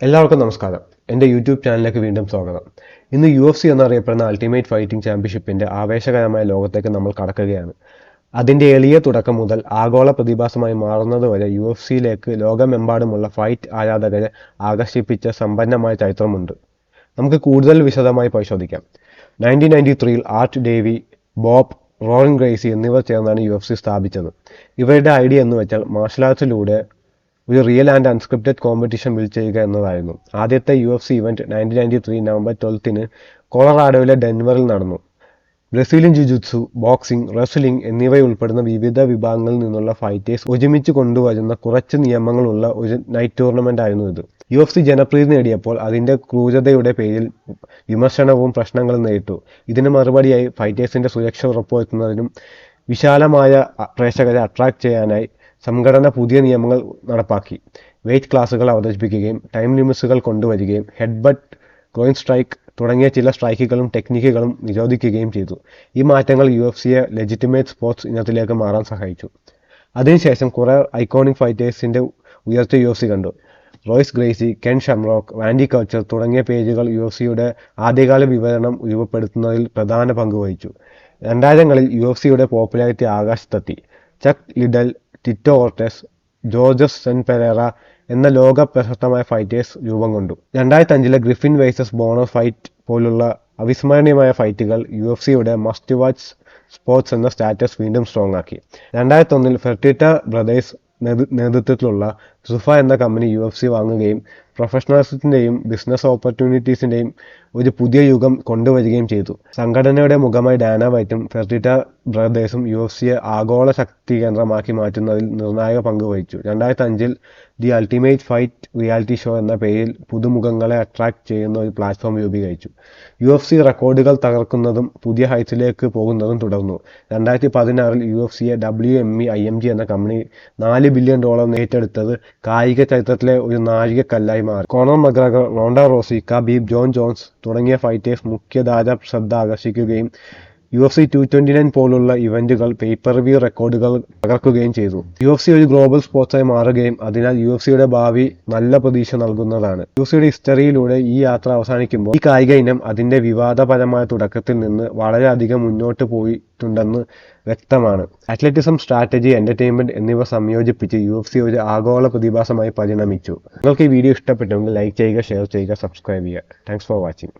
എല്ലാവർക്കും നമസ്കാരം. എൻ്റെ യൂട്യൂബ് ചാനലിലേക്ക് വീണ്ടും സ്വാഗതം. ഇന്ന് UFC എന്നറിയപ്പെടുന്ന അൾട്ടിമേറ്റ് ഫൈറ്റിംഗ് ചാമ്പ്യൻഷിപ്പിൻ്റെ ആവേശകരമായ ലോകത്തേക്ക് നമ്മൾ കടക്കുകയാണ്. അതിൻ്റെ എളിയ തുടക്കം മുതൽ ആഗോള പ്രതിഭാസമായി മാറുന്നതുവരെ UFCയിലേക്ക് ലോകമെമ്പാടുമുള്ള ഫൈറ്റ് ആരാധകരെ ആകർഷിപ്പിച്ച സമ്പന്നമായ ചരിത്രമുണ്ട്. നമുക്ക് കൂടുതൽ വിശദമായി പരിശോധിക്കാം. 1993-ൽ Art Davie, Bob, Ron Gracie എന്നിവർ ചേർന്നാണ് UFC സ്ഥാപിച്ചത്. ഇവരുടെ ഐഡിയ എന്ന് വെച്ചാൽ മാർഷൽ ആർട്സിലൂടെ ഒരു real and unscripted competition build ചെയ്യുക എന്നതായിരുന്നു. ആദ്യത്തെ UFC ഇവന്റ് 1993 നവംബർ 12-ന് കൊളറാഡോയിലെ ഡെൻവറിൽ നടന്നു. ബ്രസീലിയൻ ജിജുത്സു, ബോക്സിംഗ്, റെസ്ലിംഗ് എന്നിവയുൾപ്പെടുന്ന വിവിധ വിഭാഗങ്ങളിൽ നിന്നുള്ള ഫൈറ്റേഴ്സ് ഒരുമിച്ച് കൊണ്ടുവരുന്ന കുറച്ച് നിയമങ്ങളുള്ള ഒരു നൈറ്റ് ടൂർണമെന്റ് ആയിരുന്നു ഇത്. UFC ജനപ്രീതി നേടിയപ്പോൾ അതിൻ്റെ ക്രൂരതയുടെ പേരിൽ വിമർശനവും പ്രശ്നങ്ങളും നേരിട്ടു. ഇതിന് മറുപടിയായി ഫൈറ്റേഴ്സിന്റെ സുരക്ഷ ഉറപ്പുവരുത്തുന്നതിനും വിശാലമായ പ്രേക്ഷകരെ അട്രാക്ട് ചെയ്യാനായി സംഘടന പുതിയ നിയമങ്ങൾ നടപ്പാക്കി. വെയ്റ്റ് ക്ലാസുകൾ അവതരിപ്പിക്കുകയും ടൈം ലിമിറ്റ്സുകൾ കൊണ്ടുവരികയും ഹെഡ്ബട്ട്, ഗ്രോയിൻ സ്ട്രൈക്ക് തുടങ്ങിയ ചില സ്ട്രൈക്കുകളും ടെക്നിക്കുകളും നിരോധിക്കുകയും ചെയ്തു. ഈ മാറ്റങ്ങൾ UFCയെ ലെജിറ്റിമേറ്റ് സ്പോർട്സ് ഇനത്തിലേക്ക് മാറാൻ സഹായിച്ചു. അതിനുശേഷം കുറേ ഐക്കോണിക് ഫൈറ്റേഴ്സിന്റെ ഉയർച്ച UFC കണ്ടു. Royce Gracie, Ken Shamrock, Randy Couture തുടങ്ങിയ പേരുകൾ UFCയുടെ ആദ്യകാല വിവരണം രൂപപ്പെടുത്തുന്നതിൽ പ്രധാന പങ്ക് വഹിച്ചു. 2000-കളിൽ UFCയുടെ പോപ്പുലാരിറ്റി ആകാശത്തെത്തി. Chuck Liddell, Tito Ortiz, Georges St Pierre എന്ന ലോക പ്രശസ്തമായ ഫൈറ്റേഴ്സ് രൂപം കൊണ്ടു. 2005-ലെ ഗ്രിഫിൻ വേഴ്സസ് ബോണർ ഫൈറ്റ് പോലുള്ള അവിസ്മരണീയമായ ഫൈറ്റുകൾ UFCയുടെ മസ്റ്റ് വാച്ച് സ്പോർട്സ് എന്ന സ്റ്റാറ്റസ് വീണ്ടും സ്ട്രോങ് ആക്കി. 2001-ൽ ഫെർട്ടിറ്റ ബ്രദേഴ്സ് നേതൃത്വത്തിലുള്ള സുഫ എന്ന കമ്പനി UFC വാങ്ങുകയും പ്രൊഫഷണലിസത്തിൻ്റെയും ബിസിനസ് ഓപ്പർച്യൂണിറ്റീസിൻ്റെയും ഒരു പുതിയ യുഗം കൊണ്ടുവരികയും ചെയ്തു. സംഘടനയുടെ മുഖമായി ഡാന വൈറ്റും ഫെർട്ടിറ്റ ബ്രദേഴ്സും UFCയെ ആഗോള ശക്തി കേന്ദ്രമാക്കി മാറ്റുന്നതിൽ നിർണായക പങ്ക് വഹിച്ചു. 2005-ൽ the ultimate fight reality show എന്ന പേരിൽ പുതുമുഖങ്ങളെ അട്രാക്ട് ചെയ്യുന്ന ഒരു പ്ലാറ്റ്ഫോം രൂപീകരിച്ചു. UFC റെക്കോർഡുകൾ തകർക്കുന്നതും പുതിയ ഹൈറ്റ്സിലേക്ക് പോകുന്നതും തുടർന്നു. 2016-ൽ UFCയെ WME IMG എന്ന കമ്പനി $4 ബില്യൺ ഏറ്റെടുത്തത് കായിക ചരിത്രത്തിലെ ഒരു നാഴികക്കല്ലായി മാറി. Conor McGregor, Ronda Rousey, Khabib, Jon Jones തുടങ്ങിയ ഫൈറ്റേഴ്സ് മുഖ്യധാര ശ്രദ്ധ ആകർഷിക്കുകയും UFC 229 പോലുള്ള ഇവന്റുകൾ പേപ്പർ വ്യൂ റെക്കോർഡുകൾ തകർക്കുകയും ചെയ്തു. UFC ഒരു ഗ്ലോബൽ സ്പോർട്സായി മാറുകയും അതിനാൽ UFCയുടെ ഭാവി നല്ല പ്രതീക്ഷ നൽകുന്നതാണ്. UFCയുടെ ഹിസ്റ്ററിയിലൂടെ ഈ യാത്ര അവസാനിക്കുമ്പോൾ ഈ കായിക ഇനം അതിന്റെ വിവാദപരമായ തുടക്കത്തിൽ നിന്ന് വളരെയധികം മുന്നോട്ട് പോയിട്ടുണ്ടെന്ന് വ്യക്തമാണ്. അത്ലറ്റിസം, സ്ട്രാറ്റജി, എന്റർടൈൻമെന്റ് എന്നിവ സംയോജിപ്പിച്ച് UFC ഒരു ആഗോള പ്രതിഭാസമായി പരിണമിച്ചു. നിങ്ങൾക്ക് ഈ വീഡിയോ ഇഷ്ടപ്പെട്ടെങ്കിൽ ലൈക്ക് ചെയ്യുക, ഷെയർ ചെയ്യുക, സബ്സ്ക്രൈബ് ചെയ്യുക. Thanks for watching.